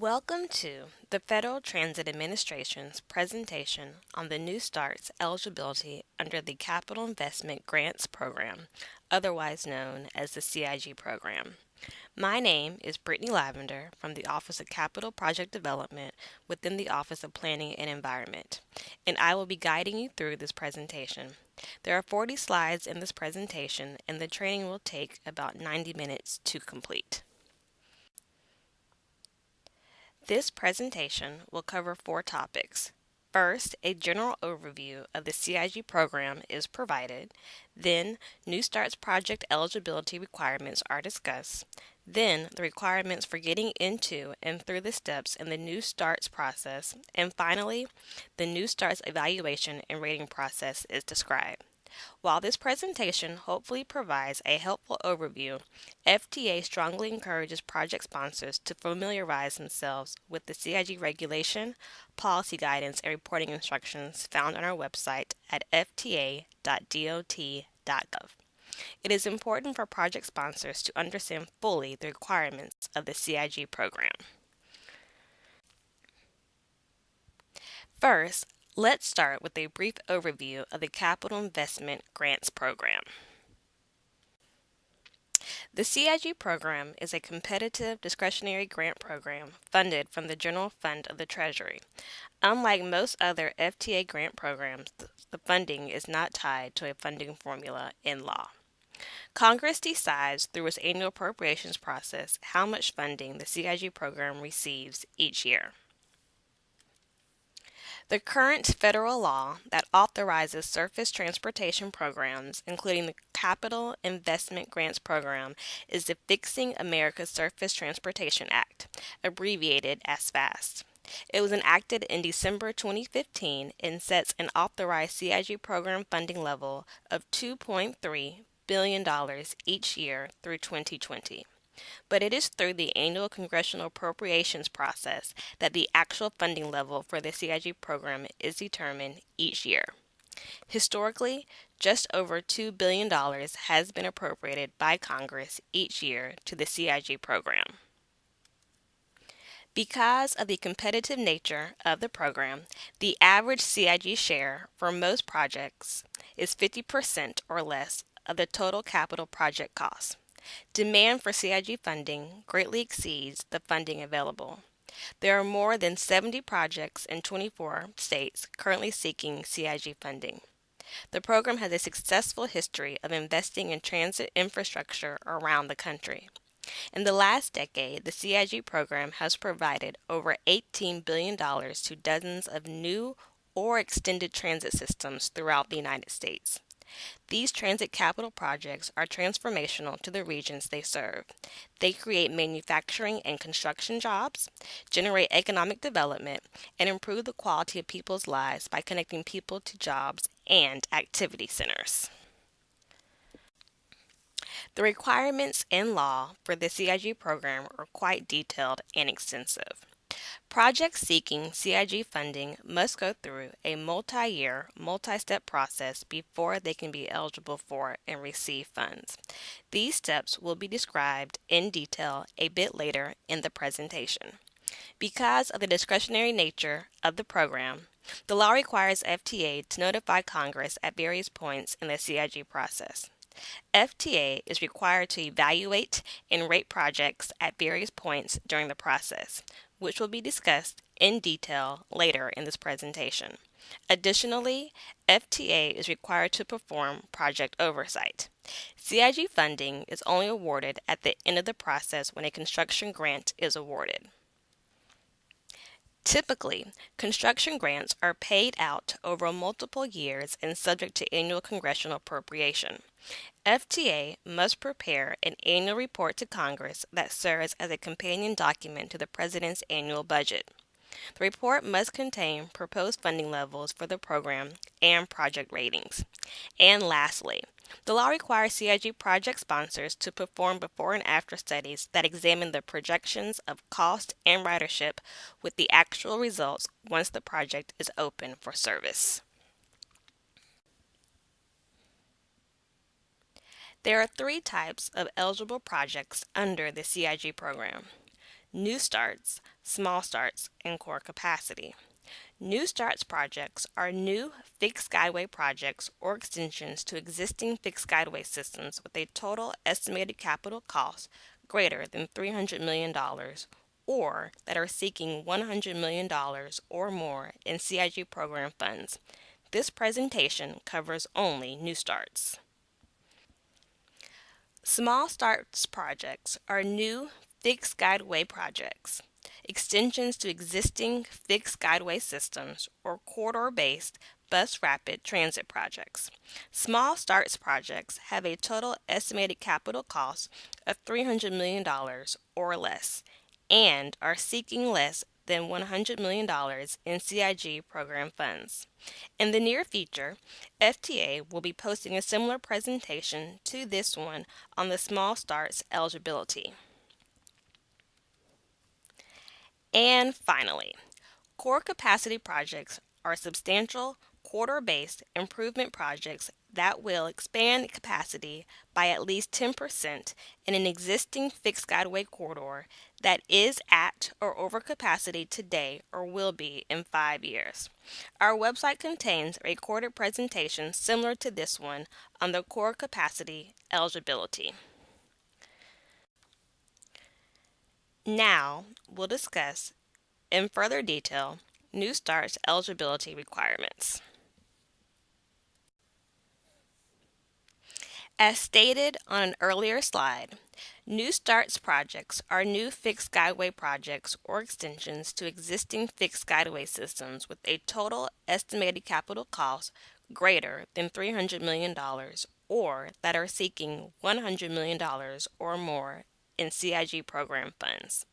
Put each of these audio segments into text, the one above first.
Welcome to the Federal Transit Administration's presentation on the New Start's eligibility under the Capital Investment Grants Program, otherwise known as the CIG program. My name is Brittany Lavender from the Office of Capital Project Development within the Office of Planning and Environment, and I will be guiding you through this presentation. There are 40 slides in this presentation, and the training will take about 90 minutes to complete. This presentation will cover 4 topics. First, a general overview of the CIG program is provided. Then, New Start's project eligibility requirements are discussed. Then, the requirements for getting into and through the steps in the New Start's process. And finally, the New Start's evaluation and rating process is described. While this presentation hopefully provides a helpful overview, FTA strongly encourages project sponsors to familiarize themselves with the CIG regulation, policy guidance, and reporting instructions found on our website at fta.dot.gov. It is important for project sponsors to understand fully the requirements of the CIG program. First, let's start with a brief overview of the Capital Investment Grants Program. The CIG program is a competitive discretionary grant program funded from the General Fund of the Treasury. Unlike most other FTA grant programs, the funding is not tied to a funding formula in law. Congress decides through its annual appropriations process how much funding the CIG program receives each year. The current federal law that authorizes surface transportation programs, including the Capital Investment Grants Program, is the Fixing America's Surface Transportation Act, abbreviated as FAST. It was enacted in December 2015 and sets an authorized CIG program funding level of $2.3 billion each year through 2020. But it is through the annual congressional appropriations process that the actual funding level for the CIG program is determined each year. Historically, just over $2 billion has been appropriated by Congress each year to the CIG program. Because of the competitive nature of the program, the average CIG share for most projects is 50% or less of the total capital project cost. Demand for CIG funding greatly exceeds the funding available. There are more than 70 projects in 24 states currently seeking CIG funding. The program has a successful history of investing in transit infrastructure around the country. In the last decade, the CIG program has provided over $18 billion to dozens of new or extended transit systems throughout the United States. These transit capital projects are transformational to the regions they serve. They create manufacturing and construction jobs, generate economic development, and improve the quality of people's lives by connecting people to jobs and activity centers. The requirements in law for the CIG program are quite detailed and extensive. Projects seeking CIG funding must go through a multi-year, multi-step process before they can be eligible for and receive funds. These steps will be described in detail a bit later in the presentation. Because of the discretionary nature of the program, the law requires FTA to notify Congress at various points in the CIG process. FTA is required to evaluate and rate projects at various points during the process, which will be discussed in detail later in this presentation. Additionally, FTA is required to perform project oversight. CIG funding is only awarded at the end of the process when a construction grant is awarded. Typically, construction grants are paid out over multiple years and subject to annual congressional appropriation. FTA must prepare an annual report to Congress that serves as a companion document to the President's annual budget. The report must contain proposed funding levels for the program and project ratings. And lastly, the law requires CIG project sponsors to perform before and after studies that examine the projections of cost and ridership with the actual results once the project is open for service. There are 3 types of eligible projects under the CIG program: new starts, small starts, and core capacity. New starts projects are new fixed guideway projects or extensions to existing fixed guideway systems with a total estimated capital cost greater than $300 million or that are seeking $100 million or more in CIG program funds. This presentation covers only new starts. Small starts projects are new fixed guideway projects, extensions to existing fixed guideway systems, or corridor-based bus rapid transit projects. Small starts projects have a total estimated capital cost of $300 million or less and are seeking less than $100 million in CIG program funds. In the near future, FTA will be posting a similar presentation to this one on the small starts eligibility. And finally, core capacity projects are substantial quarter-based improvement projects that will expand capacity by at least 10% in an existing fixed guideway corridor that is at or over capacity today or will be in 5 years. Our website contains a recorded presentation similar to this one on the core capacity eligibility. Now we'll discuss in further detail new starts eligibility requirements. As stated on an earlier slide, new starts projects are new fixed guideway projects or extensions to existing fixed guideway systems with a total estimated capital cost greater than $300 million or that are seeking $100 million or more in CIG program funds.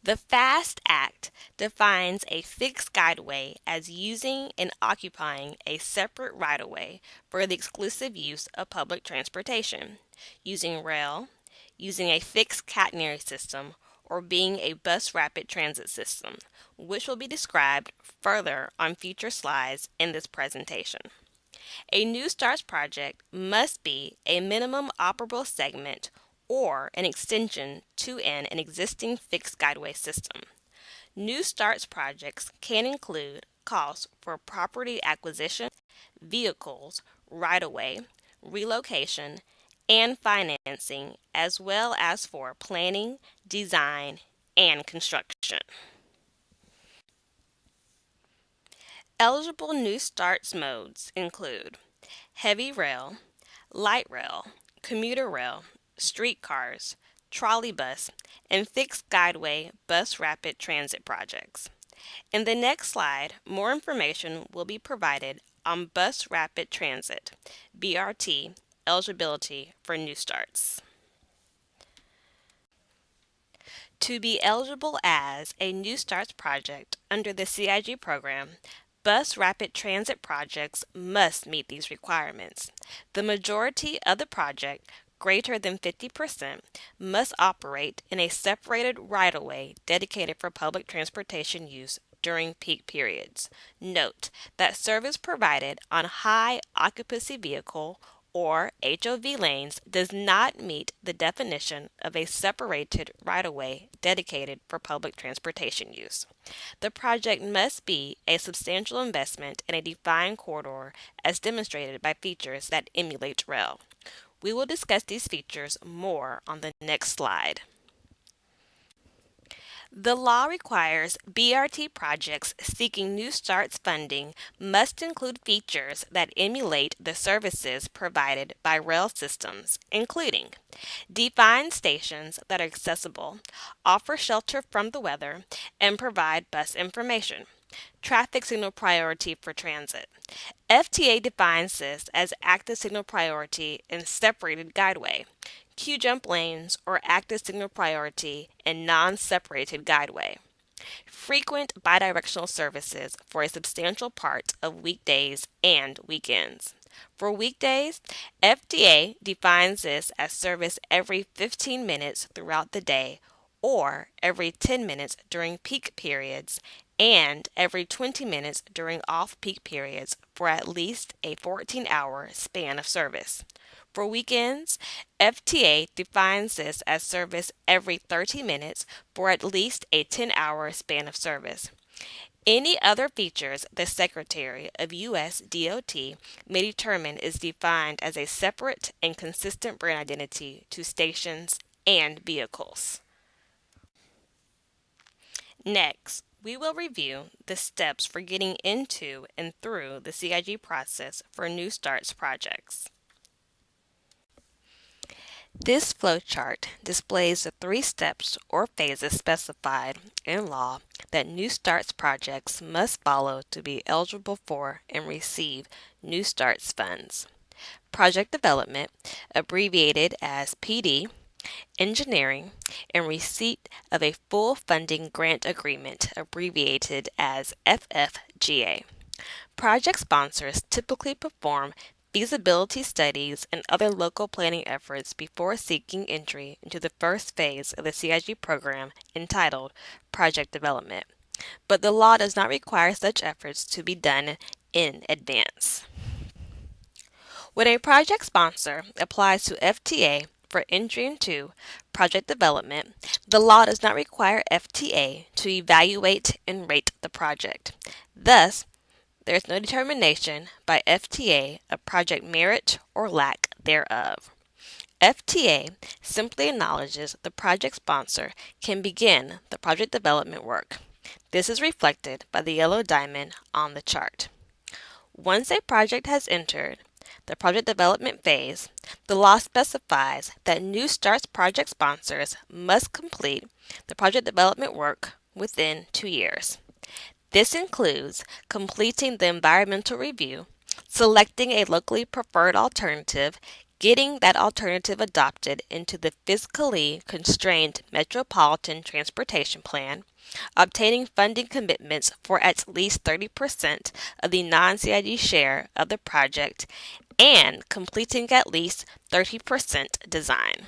The FAST Act defines a fixed guideway as using and occupying a separate right-of-way for the exclusive use of public transportation, using rail, using a fixed catenary system, or being a bus rapid transit system, which will be described further on future slides in this presentation. A new starts project must be a minimum operable segment or an extension to an existing fixed guideway system. New starts projects can include costs for property acquisition, vehicles, right-of-way, relocation, and financing, as well as for planning, design, and construction. Eligible new starts modes include heavy rail, light rail, commuter rail, streetcars, trolley bus, and fixed guideway bus rapid transit projects. In the next slide, more information will be provided on bus rapid transit, BRT, eligibility for new starts. To be eligible as a new starts project under the CIG program, bus rapid transit projects must meet these requirements. The majority of the project, greater than 50%, must operate in a separated right-of-way dedicated for public transportation use during peak periods. Note that service provided on high occupancy vehicle or HOV lanes does not meet the definition of a separated right-of-way dedicated for public transportation use. The project must be a substantial investment in a defined corridor as demonstrated by features that emulate rail. We will discuss these features more on the next slide. The law requires BRT projects seeking new starts funding must include features that emulate the services provided by rail systems, including defined stations that are accessible, offer shelter from the weather, and provide bus information. Traffic signal priority for transit. FTA defines this as active signal priority in separated guideway, Q-jump lanes or active signal priority in non-separated guideway. Frequent bidirectional services for a substantial part of weekdays and weekends. For weekdays, FTA defines this as service every 15 minutes throughout the day or every 10 minutes during peak periods and every 20 minutes during off-peak periods for at least a 14-hour span of service. For weekends, FTA defines this as service every 30 minutes for at least a 10-hour span of service. Any other features the Secretary of U.S. DOT may determine is defined as a separate and consistent brand identity to stations and vehicles. Next, we will review the steps for getting into and through the CIG process for New Starts projects. This flowchart displays the 3 steps or phases specified in law that New Starts projects must follow to be eligible for and receive New Starts funds. Project development, abbreviated as PD, engineering, and receipt of a full funding grant agreement, abbreviated as FFGA. Project sponsors typically perform feasibility studies and other local planning efforts before seeking entry into the first phase of the CIG program entitled Project Development, but the law does not require such efforts to be done in advance. When a project sponsor applies to FTA for entry into project development, the law does not require FTA to evaluate and rate the project. Thus, there is no determination by FTA of project merit or lack thereof. FTA simply acknowledges the project sponsor can begin the project development work. This is reflected by the yellow diamond on the chart. Once a project has entered the project development phase, the law specifies that New Starts project sponsors must complete the project development work within 2 years. This includes completing the environmental review, selecting a locally preferred alternative, getting that alternative adopted into the fiscally constrained Metropolitan Transportation Plan, obtaining funding commitments for at least 30% of the non-CIG share of the project, and completing at least 30% design.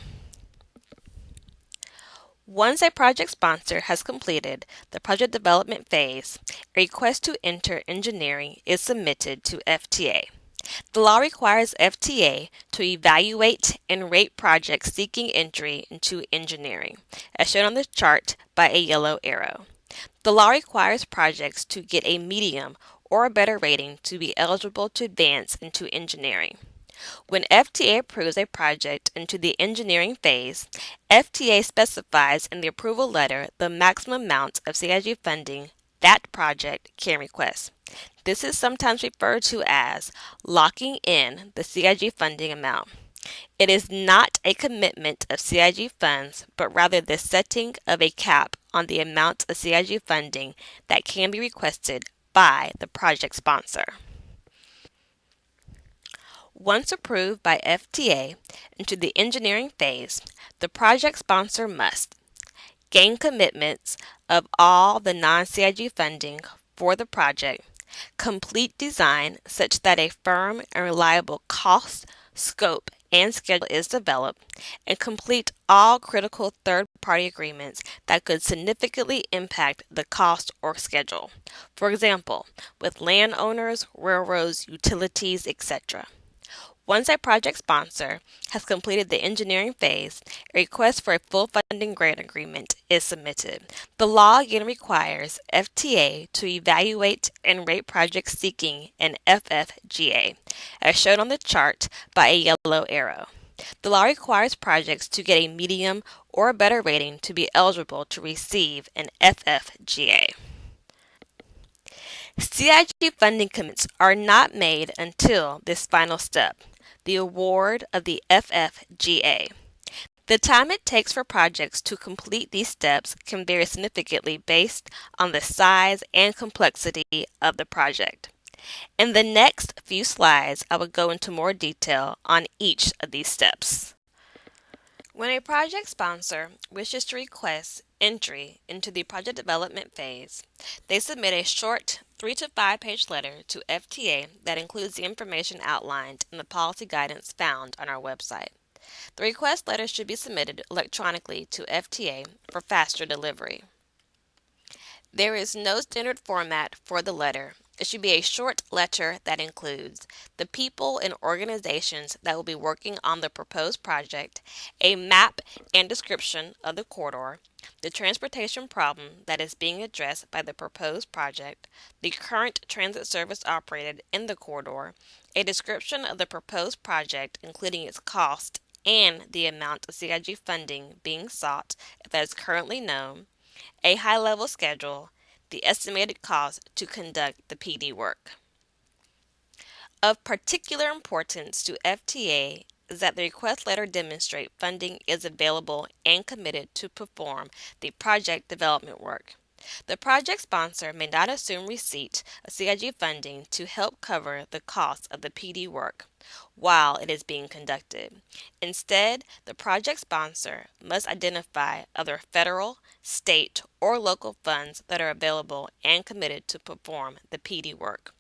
Once a project sponsor has completed the project development phase, a request to enter engineering is submitted to FTA. The law requires FTA to evaluate and rate projects seeking entry into engineering, as shown on the chart by a yellow arrow. The law requires projects to get a medium or a better rating to be eligible to advance into engineering. When FTA approves a project into the engineering phase, FTA specifies in the approval letter the maximum amount of CIG funding that project can request. This is sometimes referred to as locking in the CIG funding amount. It is not a commitment of CIG funds, but rather the setting of a cap on the amount of CIG funding that can be requested by the project sponsor. Once approved by FTA into the engineering phase, the project sponsor must gain commitments of all the non-CIG funding for the project, complete design such that a firm and reliable cost, scope, and schedule is developed, and complete all critical third-party agreements that could significantly impact the cost or schedule. For example, with landowners, railroads, utilities, etc. Once a project sponsor has completed the engineering phase, a request for a full funding grant agreement is submitted. The law again requires FTA to evaluate and rate projects seeking an FFGA, as shown on the chart by a yellow arrow. The law requires projects to get a medium or a better rating to be eligible to receive an FFGA. CIG funding commitments are not made until this final step, the award of the FFGA. The time it takes for projects to complete these steps can vary significantly based on the size and complexity of the project. In the next few slides, I will go into more detail on each of these steps. When a project sponsor wishes to request entry into the project development phase, they submit a short 3 to 5 page letter to FTA that includes the information outlined in the policy guidance found on our website. The request letter should be submitted electronically to FTA for faster delivery. There is no standard format for the letter. It should be a short letter that includes the people and organizations that will be working on the proposed project, a map and description of the corridor, the transportation problem that is being addressed by the proposed project, the current transit service operated in the corridor, a description of the proposed project including its cost and the amount of CIG funding being sought if that is currently known, a high-level schedule, the estimated cost to conduct the PD work. Of particular importance to FTA is that the request letter demonstrate funding is available and committed to perform the project development work. The project sponsor may not assume receipt of CIG funding to help cover the cost of the PD work while it is being conducted. Instead, the project sponsor must identify other federal, state, or local funds that are available and committed to perform the PD work.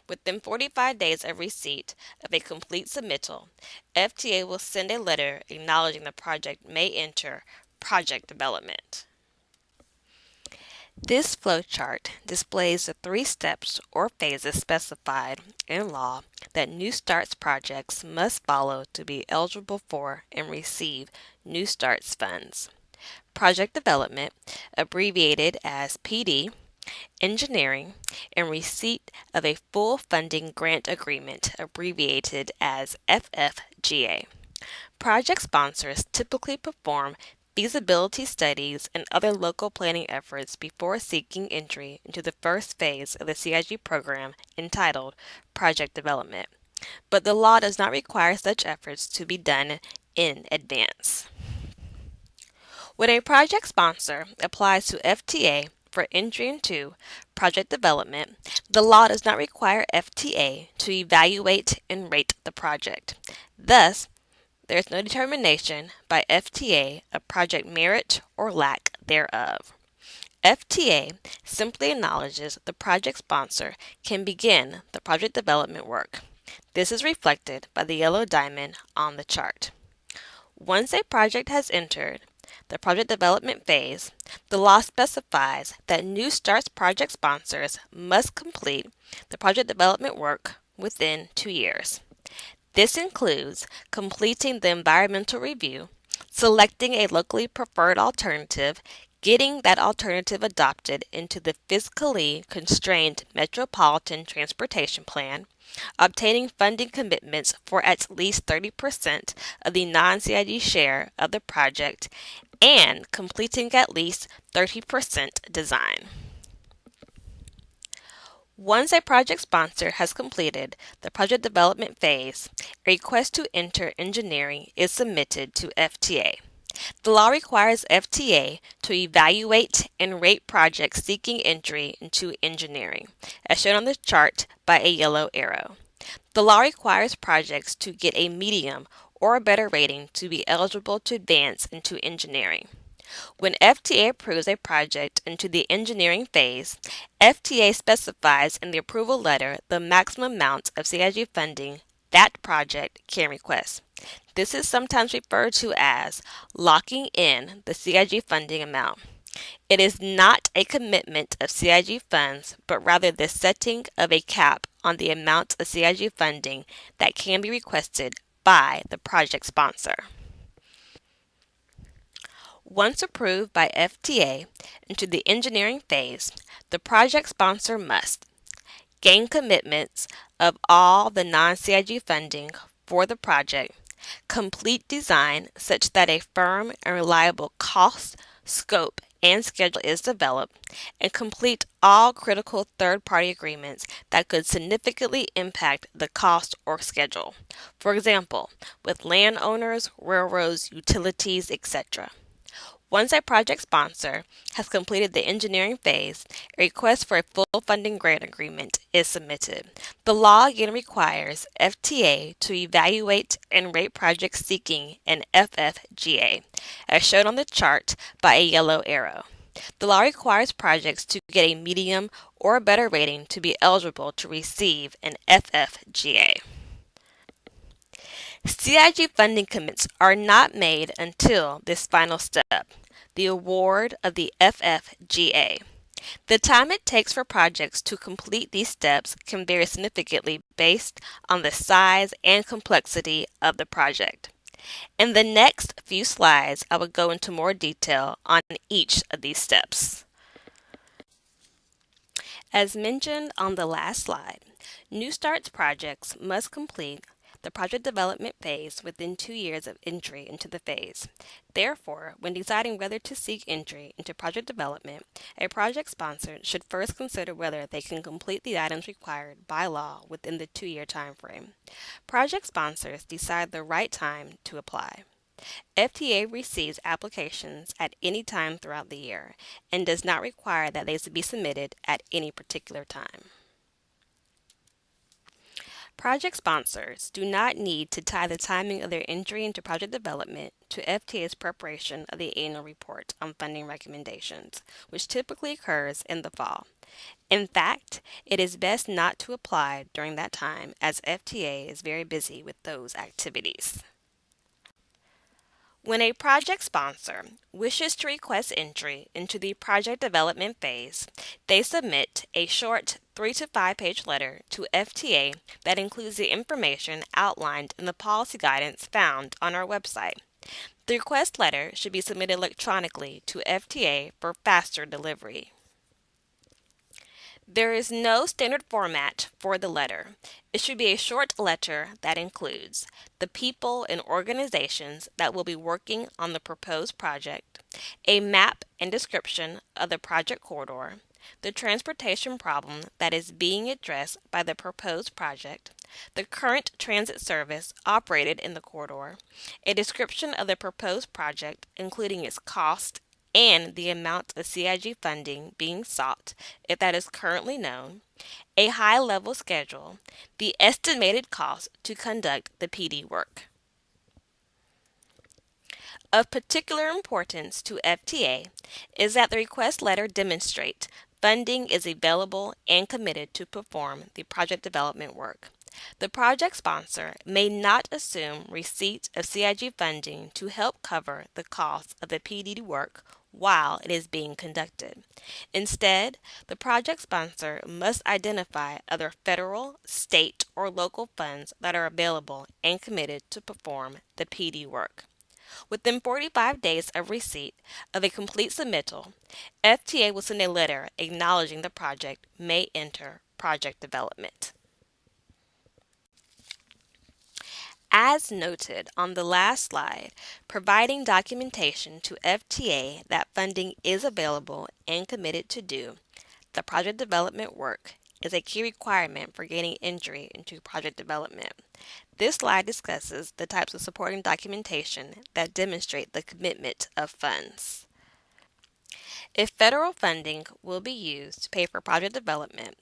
Within 45 days of receipt of a complete submittal, FTA will send a letter acknowledging the project may enter project development. This flowchart displays the 3 steps or phases specified in law that New Starts projects must follow to be eligible for and receive New Starts funds. Project development, abbreviated as PD, engineering, and receipt of a full funding grant agreement, abbreviated as FFGA. Project sponsors typically perform feasibility studies and other local planning efforts before seeking entry into the first phase of the CIG program entitled Project Development, but the law does not require such efforts to be done in advance. When a project sponsor applies to FTA for entry into project development, the law does not require FTA to evaluate and rate the project. Thus, there is no determination by FTA of project merit or lack thereof. FTA simply acknowledges the project sponsor can begin the project development work. This is reflected by the yellow diamond on the chart. Once a project has entered the project development phase, the law specifies that New Starts project sponsors must complete the project development work within 2 years. This includes completing the environmental review, selecting a locally preferred alternative, getting that alternative adopted into the fiscally constrained Metropolitan Transportation Plan, obtaining funding commitments for at least 30% of the non-CIG share of the project, and completing at least 30% design. Once a project sponsor has completed the project development phase, a request to enter engineering is submitted to FTA. The law requires FTA to evaluate and rate projects seeking entry into engineering, as shown on the chart by a yellow arrow. The law requires projects to get a medium or a better rating to be eligible to advance into engineering. When FTA approves a project into the engineering phase, FTA specifies in the approval letter the maximum amount of CIG funding that project can request. This is sometimes referred to as locking in the CIG funding amount. It is not a commitment of CIG funds, but rather the setting of a cap on the amount of CIG funding that can be requested by the project sponsor. Once approved by FTA into the engineering phase, the project sponsor must gain commitments of all the non-CIG funding for the project, complete design such that a firm and reliable cost, scope, and schedule is developed, and complete all critical third-party agreements that could significantly impact the cost or schedule. For example, with landowners, railroads, utilities, etc. Once a project sponsor has completed the engineering phase, a request for a full funding grant agreement is submitted. The law again requires FTA to evaluate and rate projects seeking an FFGA, as shown on the chart by a yellow arrow. The law requires projects to get a medium or a better rating to be eligible to receive an FFGA. CIG funding commitments are not made until this final step, the award of the FFGA. The time it takes for projects to complete these steps can vary significantly based on the size and complexity of the project. In the next few slides, I will go into more detail on each of these steps. As mentioned on the last slide, New Starts projects must complete the project development phase within 2 years of entry into the phase. Therefore, when deciding whether to seek entry into project development, a project sponsor should first consider whether they can complete the items required by law within the 2-year time frame. Project sponsors decide the right time to apply. FTA receives applications at any time throughout the year and does not require that they be submitted at any particular time. Project sponsors do not need to tie the timing of their entry into project development to FTA's preparation of the annual report on funding recommendations, which typically occurs in the fall. In fact, it is best not to apply during that time as FTA is very busy with those activities. When a project sponsor wishes to request entry into the project development phase, they submit a short 3 to 5 page letter to FTA that includes the information outlined in the policy guidance found on our website. The request letter should be submitted electronically to FTA for faster delivery. There is no standard format for the letter. It should be a short letter that includes the people and organizations that will be working on the proposed project, a map and description of the project corridor, the transportation problem that is being addressed by the proposed project, the current transit service operated in the corridor, a description of the proposed project including its cost and the amount of CIG funding being sought, if that is currently known, a high-level schedule, the estimated cost to conduct the PD work. Of particular importance to FTA is that the request letter demonstrate funding is available and committed to perform the project development work. The project sponsor may not assume receipt of CIG funding to help cover the cost of the PD work while it is being conducted. Instead, the project sponsor must identify other federal, state, or local funds that are available and committed to perform the PD work. Within 45 days of receipt of a complete submittal, FTA will send a letter acknowledging the project may enter project development. As noted on the last slide, providing documentation to FTA that funding is available and committed to do the project development work is a key requirement for gaining entry into project development. This slide discusses the types of supporting documentation that demonstrate the commitment of funds. If federal funding will be used to pay for project development,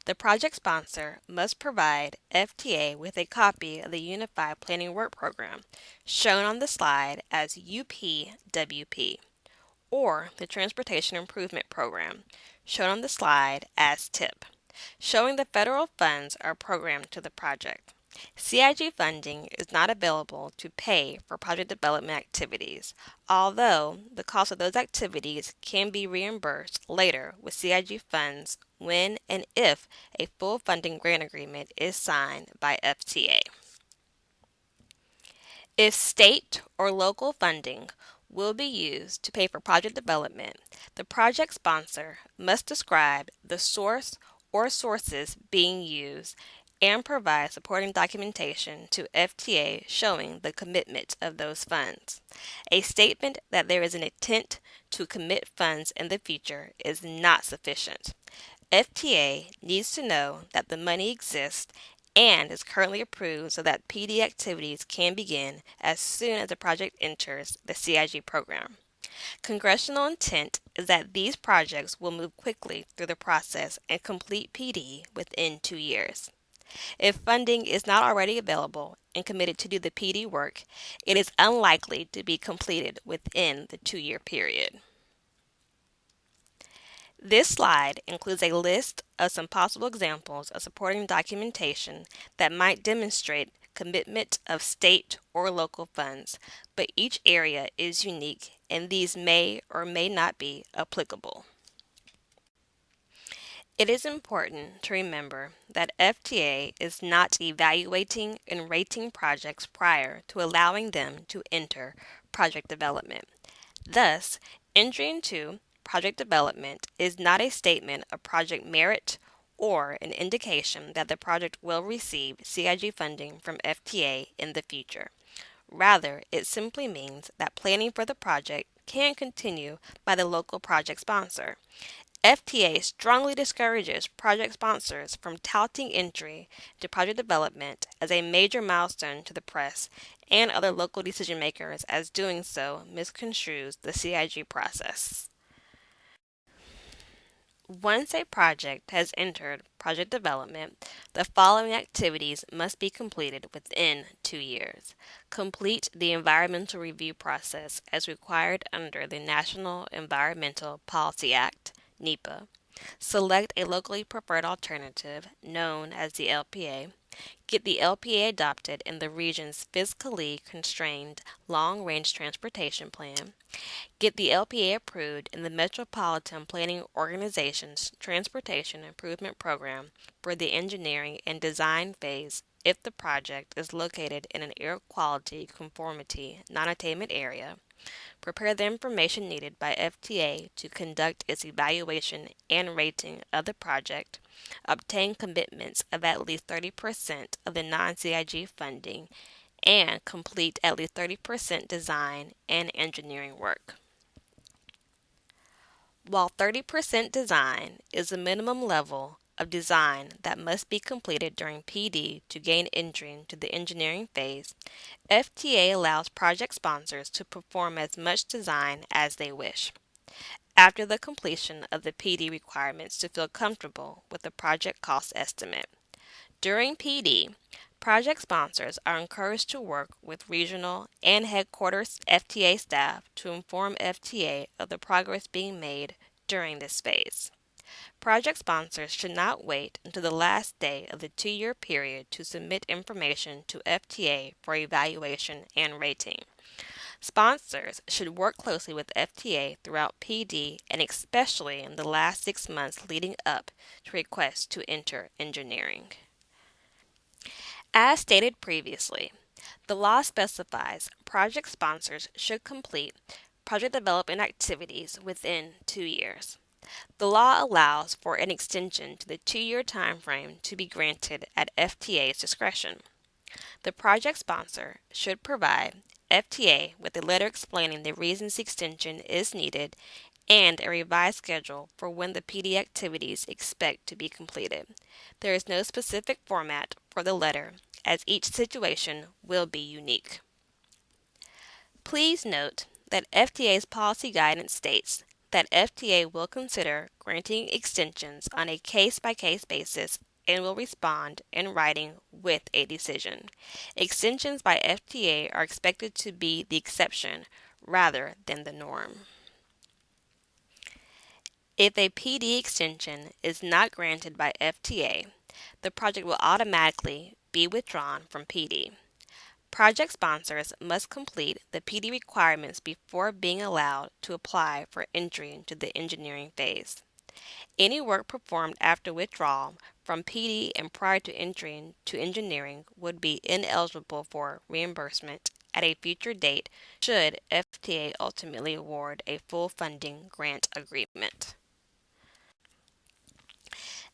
the project sponsor must provide FTA with a copy of the Unified Planning Work Program, shown on the slide as UPWP, or the Transportation Improvement Program, shown on the slide as TIP, showing the federal funds are programmed to the project. CIG funding is not available to pay for project development activities, although the cost of those activities can be reimbursed later with CIG funds when and if a full funding grant agreement is signed by FTA. If state or local funding will be used to pay for project development, the project sponsor must describe the source or sources being used and provide supporting documentation to FTA showing the commitment of those funds. A statement that there is an intent to commit funds in the future is not sufficient. FTA needs to know that the money exists and is currently approved so that PD activities can begin as soon as the project enters the CIG program. Congressional intent is that these projects will move quickly through the process and complete PD within 2 years. If funding is not already available and committed to do the PD work, it is unlikely to be completed within the 2-year period. This slide includes a list of some possible examples of supporting documentation that might demonstrate commitment of state or local funds, but each area is unique and these may or may not be applicable. It is important to remember that FTA is not evaluating and rating projects prior to allowing them to enter project development. Thus, entry into project development is not a statement of project merit or an indication that the project will receive CIG funding from FTA in the future. Rather, it simply means that planning for the project can continue by the local project sponsor. FTA strongly discourages project sponsors from touting entry to project development as a major milestone to the press and other local decision makers, as doing so misconstrues the CIG process. Once a project has entered project development, the following activities must be completed within 2 years. Complete the environmental review process as required under the National Environmental Policy Act, NEPA. Select a locally preferred alternative, known as the LPA. Get the LPA adopted in the region's fiscally constrained long range transportation plan. Get the LPA approved in the Metropolitan Planning Organization's Transportation Improvement Program for the engineering and design phase if the project is located in an air quality conformity non-attainment area. Prepare the information needed by FTA to conduct its evaluation and rating of the project. Obtain commitments of at least 30% of the non-CIG funding and complete at least 30% design and engineering work. While 30% design is the minimum level of design that must be completed during PD to gain entry into the engineering phase, FTA allows project sponsors to perform as much design as they wish after the completion of the PD requirements to feel comfortable with the project cost estimate. During PD, project sponsors are encouraged to work with regional and headquarters FTA staff to inform FTA of the progress being made during this phase. Project sponsors should not wait until the last day of the 2 year period to submit information to FTA for evaluation and rating. Sponsors should work closely with FTA throughout PD and especially in the last 6 months leading up to requests to enter engineering. As stated previously, the law specifies project sponsors should complete project development activities within 2 years. The law allows for an extension to the 2 year time frame to be granted at FTA's discretion. The project sponsor should provide FTA with a letter explaining the reasons the extension is needed and a revised schedule for when the PD activities expect to be completed. There is no specific format for the letter, as each situation will be unique. Please note that FTA's policy guidance states that FTA will consider granting extensions on a case-by-case basis and will respond in writing with a decision. Extensions by FTA are expected to be the exception rather than the norm. If a PD extension is not granted by FTA, the project will automatically be withdrawn from PD. Project sponsors must complete the PD requirements before being allowed to apply for entry into the engineering phase. Any work performed after withdrawal from PD and prior to entry into engineering would be ineligible for reimbursement at a future date should FTA ultimately award a full funding grant agreement.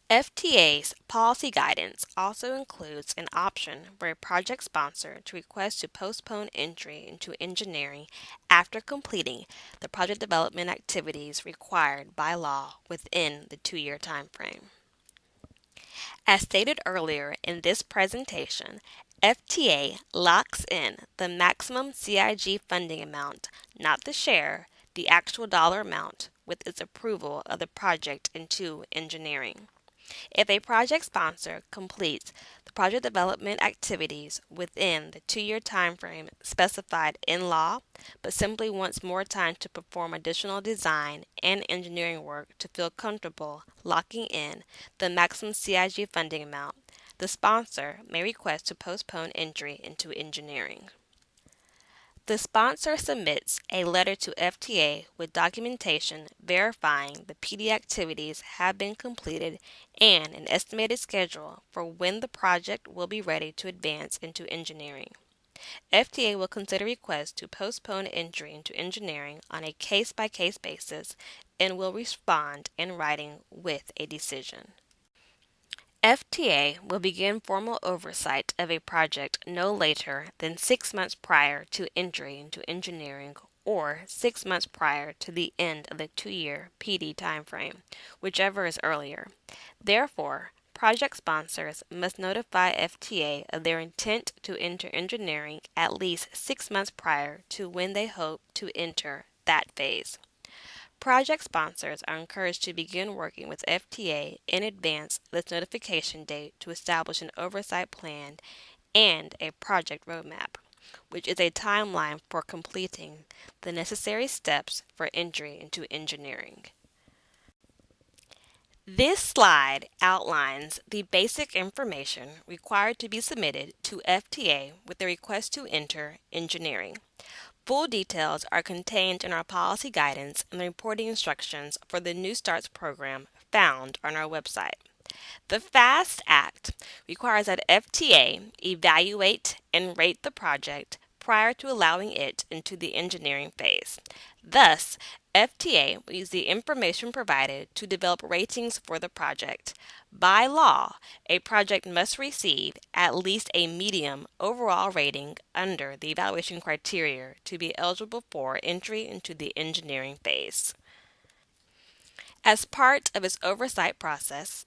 FTA's policy guidance also includes an option for a project sponsor to request to postpone entry into engineering after completing the project development activities required by law within the 2 year time frame. As stated earlier in this presentation, FTA locks in the maximum CIG funding amount, not the share, the actual dollar amount, with its approval of the project into engineering. If a project sponsor completes the project development activities within the 2 year time frame specified in law, but simply wants more time to perform additional design and engineering work to feel comfortable locking in the maximum CIG funding amount, the sponsor may request to postpone entry into engineering. The sponsor submits a letter to FTA with documentation verifying the PD activities have been completed and an estimated schedule for when the project will be ready to advance into engineering. FTA will consider requests to postpone entry into engineering on a case-by-case basis and will respond in writing with a decision. FTA will begin formal oversight of a project no later than 6 months prior to entry into engineering or 6 months prior to the end of the 2-year PD timeframe, whichever is earlier. Therefore, project sponsors must notify FTA of their intent to enter engineering at least 6 months prior to when they hope to enter that phase. Project sponsors are encouraged to begin working with FTA in advance of this notification date to establish an oversight plan and a project roadmap, which is a timeline for completing the necessary steps for entry into engineering. This slide outlines the basic information required to be submitted to FTA with the request to enter engineering. Full details are contained in our policy guidance and the reporting instructions for the New Starts program found on our website. The FAST Act requires that FTA evaluate and rate the project prior to allowing it into the engineering phase. Thus, FTA will use the information provided to develop ratings for the project. By law, a project must receive at least a medium overall rating under the evaluation criteria to be eligible for entry into the engineering phase. As part of its oversight process,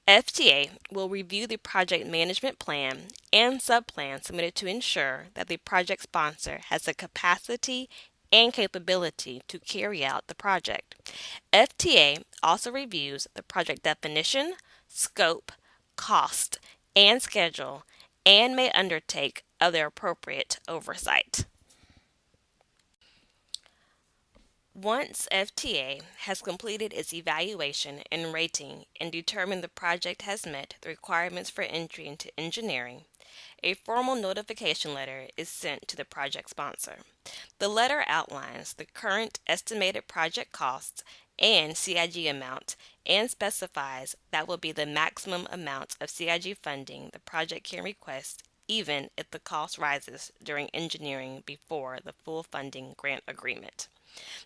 FTA will review the project management plan and subplan submitted to ensure that the project sponsor has the capacity and capability to carry out the project. FTA also reviews the project definition, scope, cost, and schedule, and may undertake other appropriate oversight. Once FTA has completed its evaluation and rating and determined the project has met the requirements for entry into engineering, a formal notification letter is sent to the project sponsor. The letter outlines the current estimated project costs and CIG amount and specifies that will be the maximum amount of CIG funding the project can request even if the cost rises during engineering before the full funding grant agreement.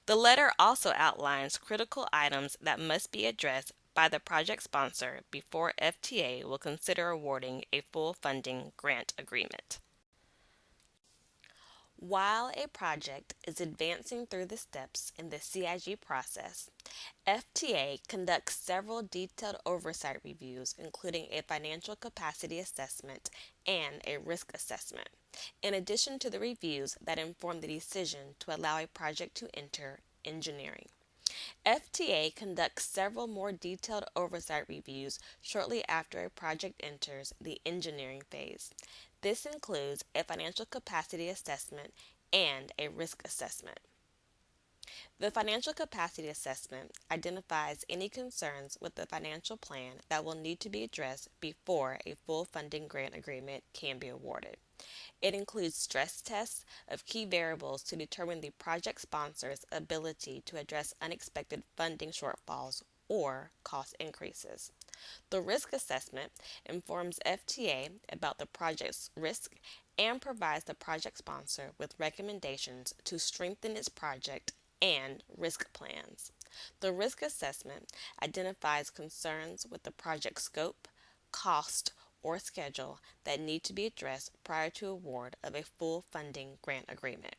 The letter also outlines critical items that must be addressed by the project sponsor before FTA will consider awarding a full funding grant agreement. While a project is advancing through the steps in the CIG process, FTA conducts several detailed oversight reviews, including a financial capacity assessment and a risk assessment, in addition to the reviews that inform the decision to allow a project to enter engineering. FTA conducts several more detailed oversight reviews shortly after a project enters the engineering phase. This includes a financial capacity assessment and a risk assessment. The financial capacity assessment identifies any concerns with the financial plan that will need to be addressed before a full funding grant agreement can be awarded. It includes stress tests of key variables to determine the project sponsor's ability to address unexpected funding shortfalls or cost increases. The risk assessment informs FTA about the project's risk and provides the project sponsor with recommendations to strengthen its project and risk plans. The risk assessment identifies concerns with the project scope, cost, or schedule that need to be addressed prior to award of a full funding grant agreement.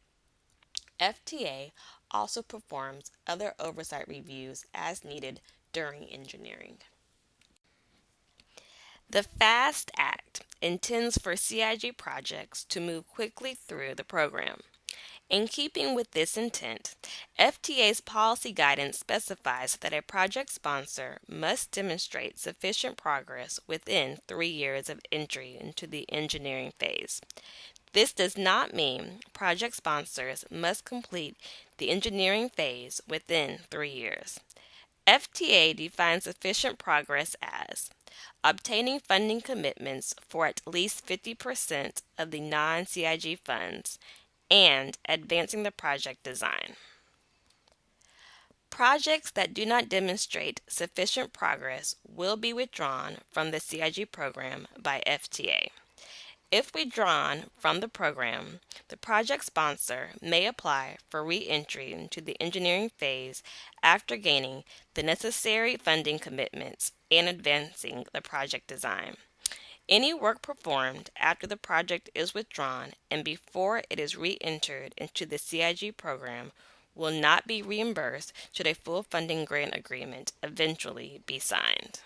FTA also performs other oversight reviews as needed during engineering. The FAST Act intends for CIG projects to move quickly through the program. In keeping with this intent, FTA's policy guidance specifies that a project sponsor must demonstrate sufficient progress within 3 years of entry into the engineering phase. This does not mean project sponsors must complete the engineering phase within 3 years. FTA defines sufficient progress as obtaining funding commitments for at least 50% of the non-CIG funds and advancing the project design. Projects that do not demonstrate sufficient progress will be withdrawn from the CIG program by FTA. If withdrawn from the program, the project sponsor may apply for re-entry into the engineering phase after gaining the necessary funding commitments and advancing the project design. Any work performed after the project is withdrawn and before it is re-entered into the CIG program will not be reimbursed should a full funding grant agreement eventually be signed.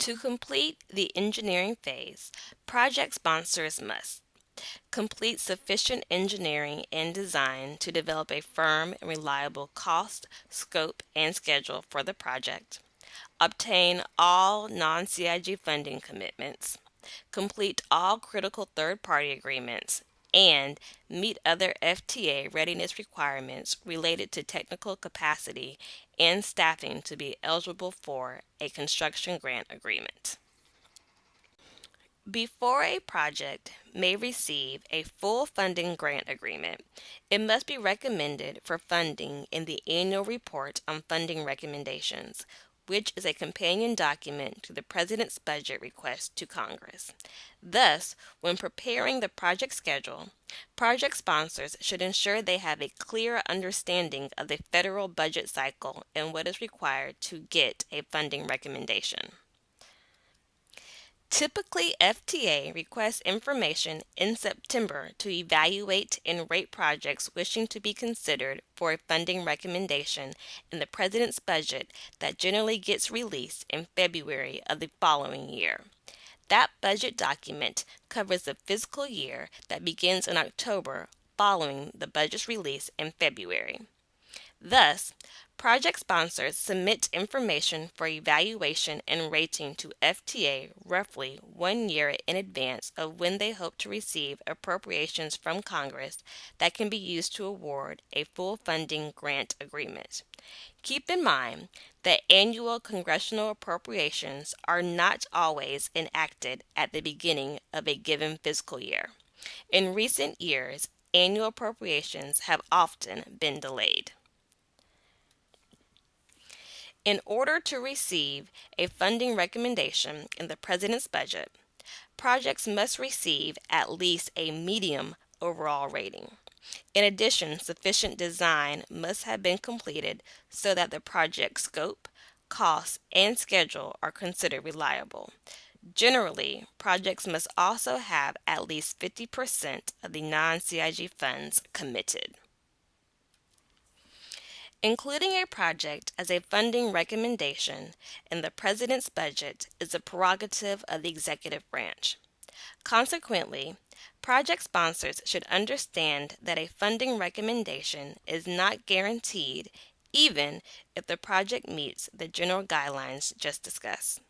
To complete the engineering phase, project sponsors must complete sufficient engineering and design to develop a firm and reliable cost, scope, and schedule for the project, obtain all non-CIG funding commitments, complete all critical third-party agreements, and meet other FTA readiness requirements related to technical capacity and staffing to be eligible for a construction grant agreement. Before a project may receive a full funding grant agreement, it must be recommended for funding in the Annual Report on Funding Recommendations, which is a companion document to the President's budget request to Congress. Thus, when preparing the project schedule, project sponsors should ensure they have a clear understanding of the federal budget cycle and what is required to get a funding recommendation. Typically, FTA requests information in September to evaluate and rate projects wishing to be considered for a funding recommendation in the President's budget that generally gets released in February of the following year. That budget document covers the fiscal year that begins in October following the budget's release in February. Thus, project sponsors submit information for evaluation and rating to FTA roughly 1 year in advance of when they hope to receive appropriations from Congress that can be used to award a full funding grant agreement. Keep in mind that annual congressional appropriations are not always enacted at the beginning of a given fiscal year. In recent years, annual appropriations have often been delayed. In order to receive a funding recommendation in the President's budget, projects must receive at least a medium overall rating. In addition, sufficient design must have been completed so that the project scope, cost, and schedule are considered reliable. Generally, projects must also have at least 50% of the non-CIG funds committed. Including a project as a funding recommendation in the President's budget is a prerogative of the executive branch. Consequently, project sponsors should understand that a funding recommendation is not guaranteed even if the project meets the general guidelines just discussed.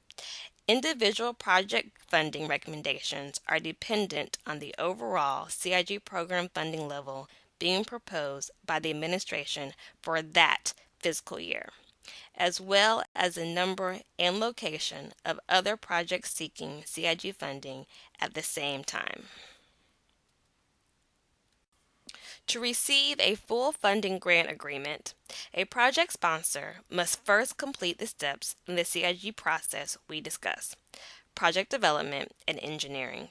Individual project funding recommendations are dependent on the overall CIG program funding level being proposed by the administration for that fiscal year, as well as the number and location of other projects seeking CIG funding at the same time. To receive a full funding grant agreement, a project sponsor must first complete the steps in the CIG process we discussed: project development and engineering.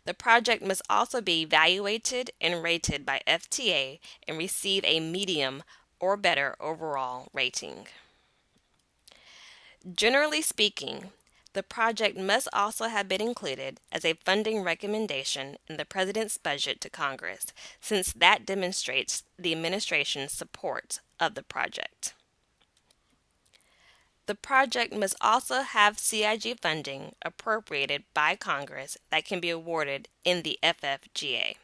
The project must also be evaluated and rated by FTA and receive a medium or better overall rating. Generally speaking, the project must also have been included as a funding recommendation in the President's budget to Congress, since that demonstrates the administration's support of the project. The project must also have CIG funding appropriated by Congress that can be awarded in the FFGA.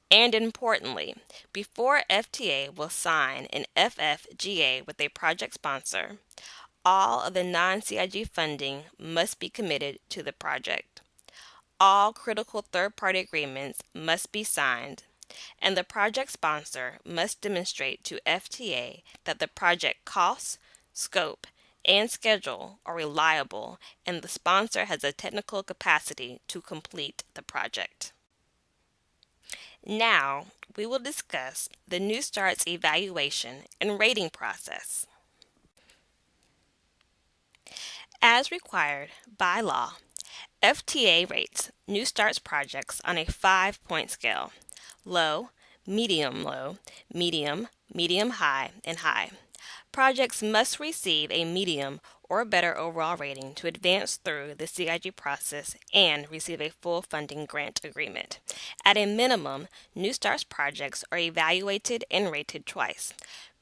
And importantly, before FTA will sign an FFGA with a project sponsor, all of the non-CIG funding must be committed to the project. All critical third-party agreements must be signed, and the project sponsor must demonstrate to FTA that the project costs, scope, and schedule are reliable and the sponsor has the technical capacity to complete the project. Now, we will discuss the New Start's evaluation and rating process. As required by law, FTA rates New Start's projects on a 5-point scale: low, low, medium high, and high. Projects must receive a medium or better overall rating to advance through the CIG process and receive a full funding grant agreement. At a minimum, New Start's projects are evaluated and rated twice: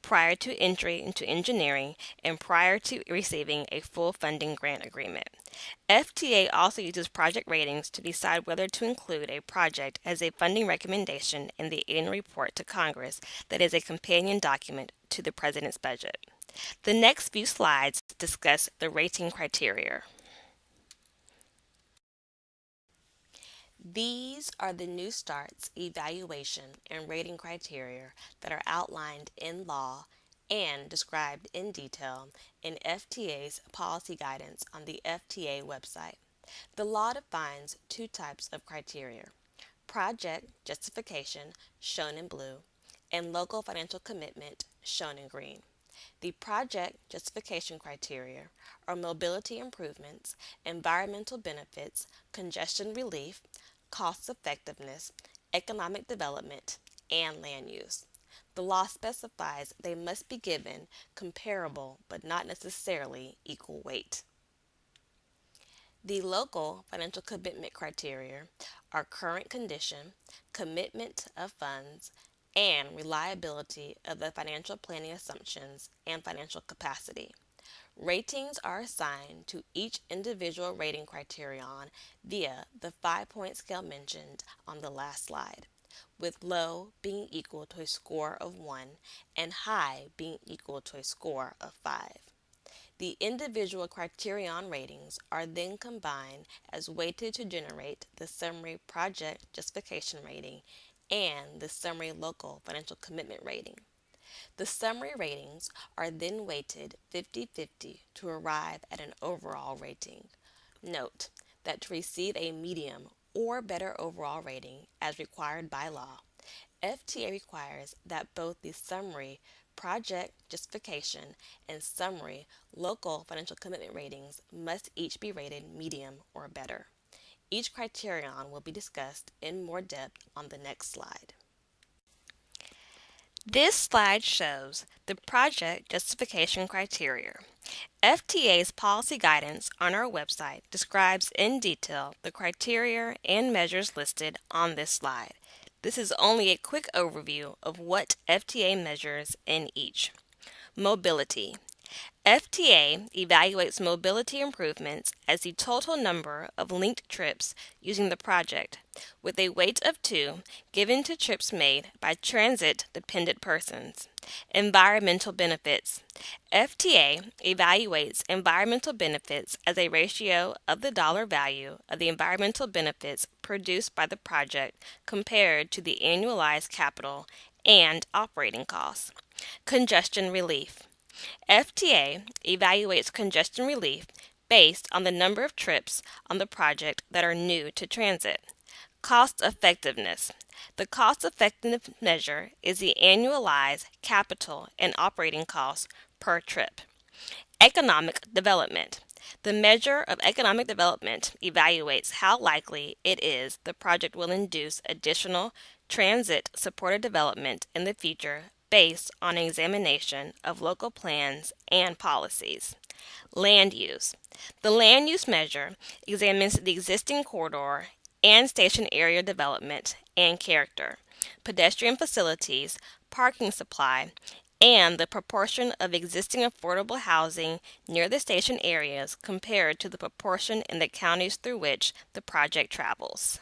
prior to entry into engineering and prior to receiving a full funding grant agreement. FTA also uses project ratings to decide whether to include a project as a funding recommendation in the annual report to Congress that is a companion document to the President's budget. The next few slides discuss the rating criteria. These are the New Start's evaluation and rating criteria that are outlined in law and described in detail in FTA's policy guidance on the FTA website. The law defines two types of criteria: project justification, shown in blue, and local financial commitment, shown in green. The project justification criteria are mobility improvements, environmental benefits, congestion relief, cost effectiveness, economic development, and land use. The law specifies they must be given comparable but not necessarily equal weight. The local financial commitment criteria are current condition, commitment of funds, and reliability of the financial planning assumptions and financial capacity. Ratings are assigned to each individual rating criterion via the 5-point scale mentioned on the last slide, with low being equal to a score of 1 and high being equal to a score of 5. The individual criterion ratings are then combined as weighted to generate the summary project justification rating and the summary local financial commitment rating. The summary ratings are then weighted 50-50 to arrive at an overall rating. Note that to receive a medium or better overall rating as required by law, FTA requires that both the summary project justification and summary local financial commitment ratings must each be rated medium or better. Each criterion will be discussed in more depth on the next slide. This slide shows the project justification criteria. FTA's policy guidance on our website describes in detail the criteria and measures listed on this slide. This is only a quick overview of what FTA measures in each. Mobility. FTA evaluates mobility improvements as the total number of linked trips using the project, with a weight of 2 given to trips made by transit-dependent persons. Environmental benefits. FTA evaluates environmental benefits as a ratio of the dollar value of the environmental benefits produced by the project compared to the annualized capital and operating costs. Congestion relief. FTA evaluates congestion relief based on the number of trips on the project that are new to transit. Cost effectiveness. The cost effectiveness measure is the annualized capital and operating costs per trip. Economic development. The measure of economic development evaluates how likely it is the project will induce additional transit-supported development in the future based on an examination of local plans and policies. Land use. The land use measure examines the existing corridor and station area development and character, pedestrian facilities, parking supply, and the proportion of existing affordable housing near the station areas compared to the proportion in the counties through which the project travels.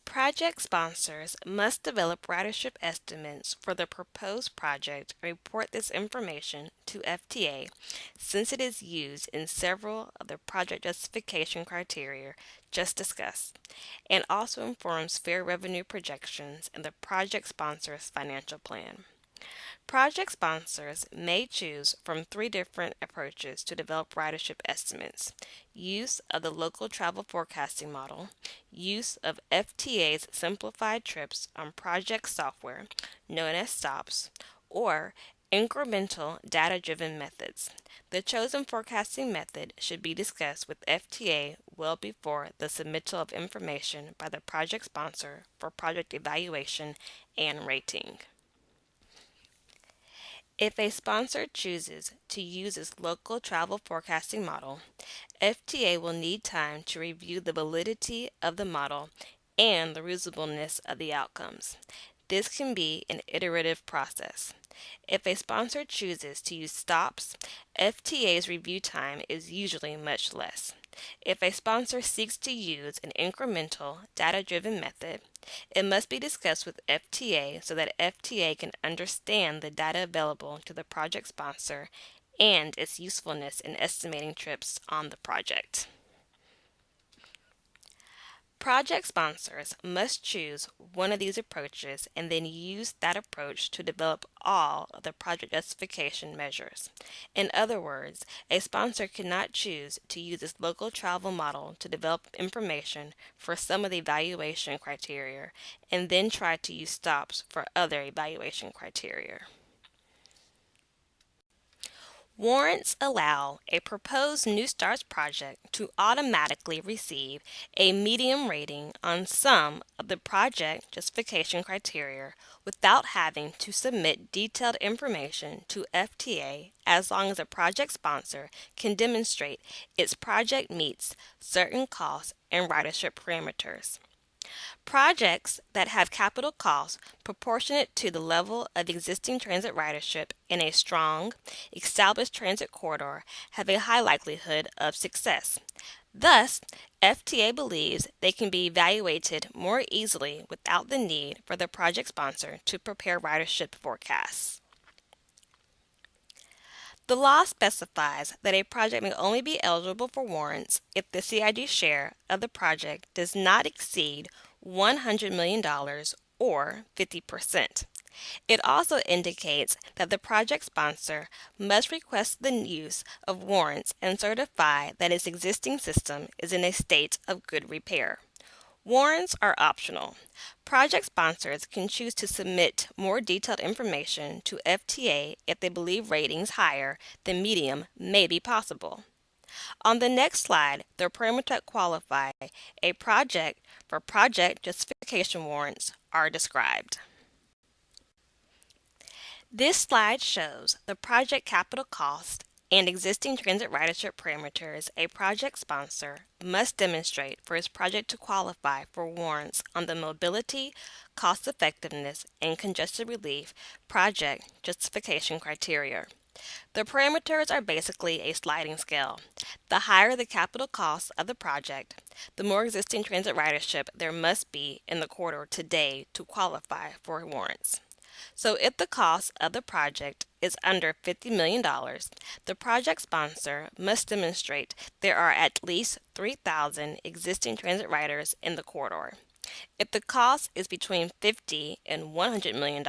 Project sponsors must develop ridership estimates for the proposed project and report this information to FTA since it is used in several of the project justification criteria just discussed, and also informs fair revenue projections in the project sponsor's financial plan. Project sponsors may choose from three different approaches to develop ridership estimates: use of the local travel forecasting model, use of FTA's simplified trips on project software, known as STOPS, or incremental data driven methods. The chosen forecasting method should be discussed with FTA well before the submittal of information by the project sponsor for project evaluation and rating. If a sponsor chooses to use its local travel forecasting model, FTA will need time to review the validity of the model and the reasonableness of the outcomes. This can be an iterative process. If a sponsor chooses to use STOPS, FTA's review time is usually much less. If a sponsor seeks to use an incremental, data driven method, it must be discussed with FTA so that FTA can understand the data available to the project sponsor and its usefulness in estimating trips on the project. Project sponsors must choose one of these approaches and then use that approach to develop all of the project justification measures. In other words, a sponsor cannot choose to use its local travel model to develop information for some of the evaluation criteria and then try to use STOPS for other evaluation criteria. Warrants allow a proposed New Starts project to automatically receive a medium rating on some of the project justification criteria without having to submit detailed information to FTA as long as a project sponsor can demonstrate its project meets certain cost and ridership parameters. Projects that have capital costs proportionate to the level of existing transit ridership in a strong, established transit corridor have a high likelihood of success. Thus, FTA believes they can be evaluated more easily without the need for the project sponsor to prepare ridership forecasts. The law specifies that a project may only be eligible for warrants if the CIG share of the project does not exceed $100 million or 50%. It also indicates that the project sponsor must request the use of warrants and certify that its existing system is in a state of good repair. Warrants are optional. Project sponsors can choose to submit more detailed information to FTA if they believe ratings higher than medium may be possible. On the next slide, the parameters that qualify a project for project justification warrants are described. This slide shows the project capital cost and existing transit ridership parameters a project sponsor must demonstrate for its project to qualify for warrants on the mobility, cost effectiveness, and congestion relief project justification criteria. The parameters are basically a sliding scale. The higher the capital cost of the project, the more existing transit ridership there must be in the corridor today to qualify for warrants. So if the cost of the project is under $50 million, the project sponsor must demonstrate there are at least 3,000 existing transit riders in the corridor. If the cost is between $50 and $100 million,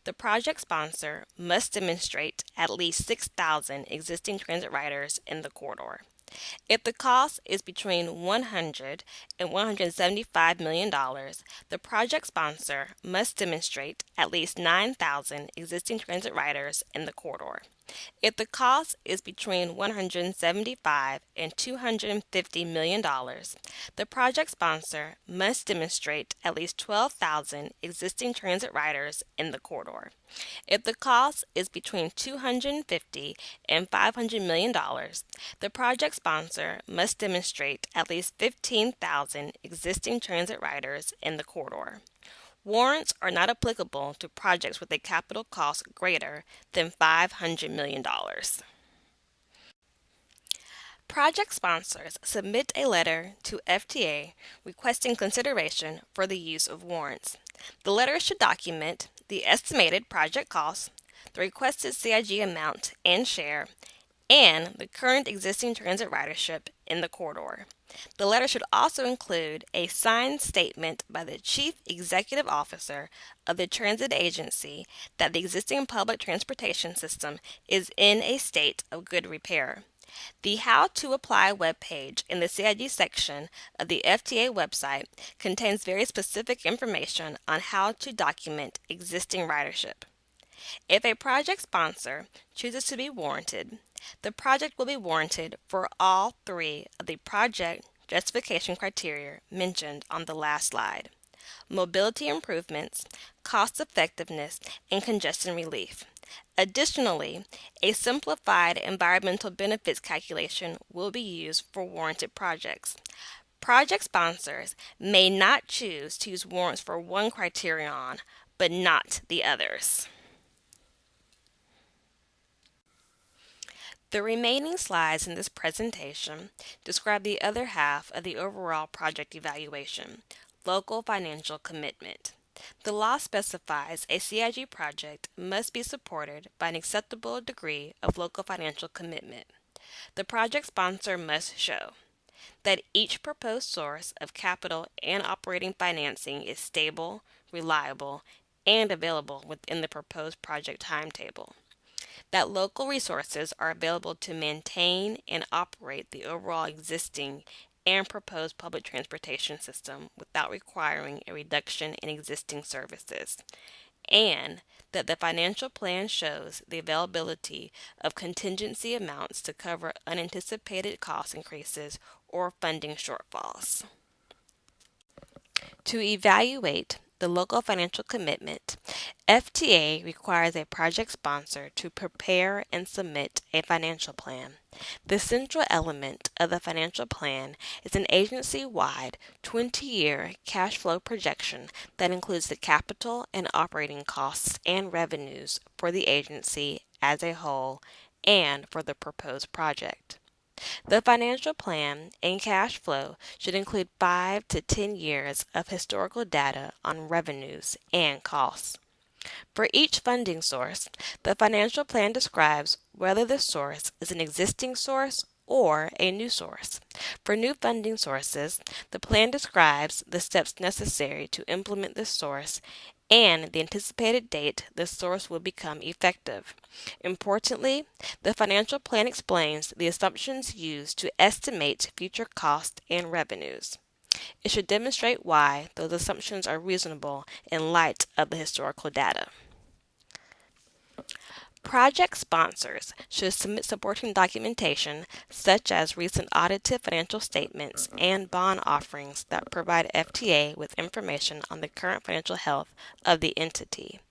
the project sponsor must demonstrate at least 6,000 existing transit riders in the corridor. If the cost is between $100 and $175 million, the project sponsor must demonstrate at least 9,000 existing transit riders in the corridor. If the cost is between $175 and $250 million, the project sponsor must demonstrate at least 12,000 existing transit riders in the corridor. If the cost is between $250 and $500 million, the project sponsor must demonstrate at least 15,000 existing transit riders in the corridor. Warrants are not applicable to projects with a capital cost greater than $500 million. Project sponsors submit a letter to FTA requesting consideration for the use of warrants. The letter should document the estimated project cost, the requested CIG amount and share, and the current existing transit ridership in the corridor. The letter should also include a signed statement by the Chief Executive Officer of the transit agency that the existing public transportation system is in a state of good repair. The How to Apply webpage in the CIG section of the FTA website contains very specific information on how to document existing ridership. If a project sponsor chooses to be warranted, the project will be warranted for all three of the project justification criteria mentioned on the last slide: mobility improvements, cost effectiveness, and congestion relief. Additionally, a simplified environmental benefits calculation will be used for warranted projects. Project sponsors may not choose to use warrants for one criterion, but not the others. The remaining slides in this presentation describe the other half of the overall project evaluation: local financial commitment. The law specifies a CIG project must be supported by an acceptable degree of local financial commitment. The project sponsor must show that each proposed source of capital and operating financing is stable, reliable, and available within the proposed project timetable, that local resources are available to maintain and operate the overall existing and proposed public transportation system without requiring a reduction in existing services, and that the financial plan shows the availability of contingency amounts to cover unanticipated cost increases or funding shortfalls. To evaluate the local financial commitment, FTA requires a project sponsor to prepare and submit a financial plan. The central element of the financial plan is an agency-wide 20-year cash flow projection that includes the capital and operating costs and revenues for the agency as a whole and for the proposed project. The financial plan and cash flow should include 5 to 10 years of historical data on revenues and costs. For each funding source, the financial plan describes whether the source is an existing source or a new source. For new funding sources, the plan describes the steps necessary to implement this source and the anticipated date the source will become effective. Importantly, the financial plan explains the assumptions used to estimate future costs and revenues. It should demonstrate why those assumptions are reasonable in light of the historical data. Project sponsors should submit supporting documentation such as recent audited financial statements and bond offerings that provide FTA with information on the current financial health of the entity.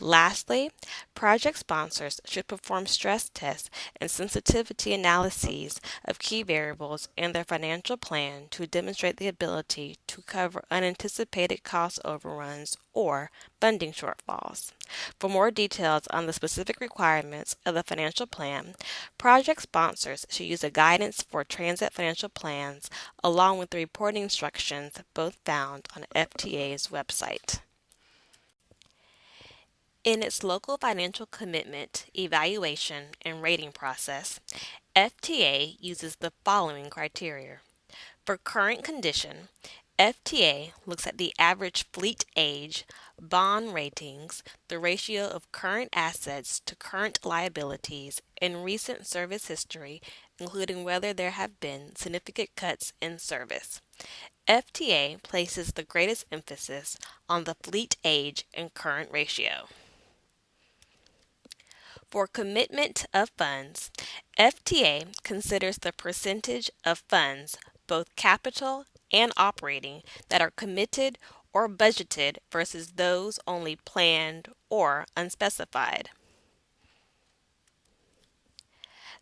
Lastly, project sponsors should perform stress tests and sensitivity analyses of key variables in their financial plan to demonstrate the ability to cover unanticipated cost overruns or funding shortfalls. For more details on the specific requirements of the financial plan, project sponsors should use a guidance for transit financial plans along with the reporting instructions, both found on FTA's website. In its local financial commitment evaluation and rating process, FTA uses the following criteria. For current condition, FTA looks at the average fleet age, bond ratings, the ratio of current assets to current liabilities, and recent service history, including whether there have been significant cuts in service. FTA places the greatest emphasis on the fleet age and current ratio. For commitment of funds, FTA considers the percentage of funds, both capital and operating, that are committed or budgeted versus those only planned or unspecified.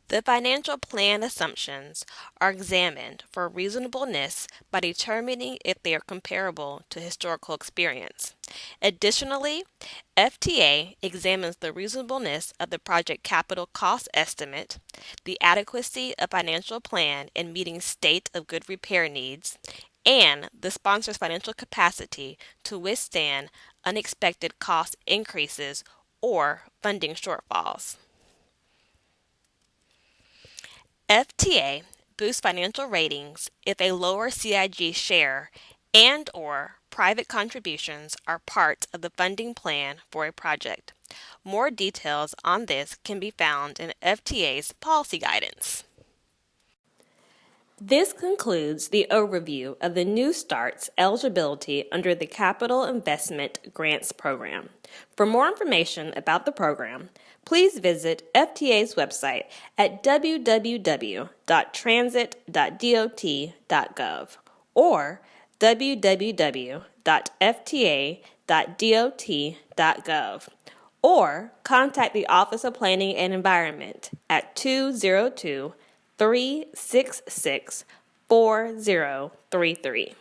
The financial plan assumptions are examined for reasonableness by determining if they are comparable to historical experience. Additionally, FTA examines the reasonableness of the project capital cost estimate, the adequacy of financial plan in meeting state of good repair needs, and the sponsor's financial capacity to withstand unexpected cost increases or funding shortfalls. FTA boost financial ratings if a lower CIG share and/or private contributions are part of the funding plan for a project. More details on this can be found in FTA's policy guidance. This concludes the overview of the New Start's eligibility under the Capital Investment Grants Program. For more information about the program, please visit FTA's website at www.transit.dot.gov or www.fta.dot.gov or contact the Office of Planning and Environment at 202-366-4033.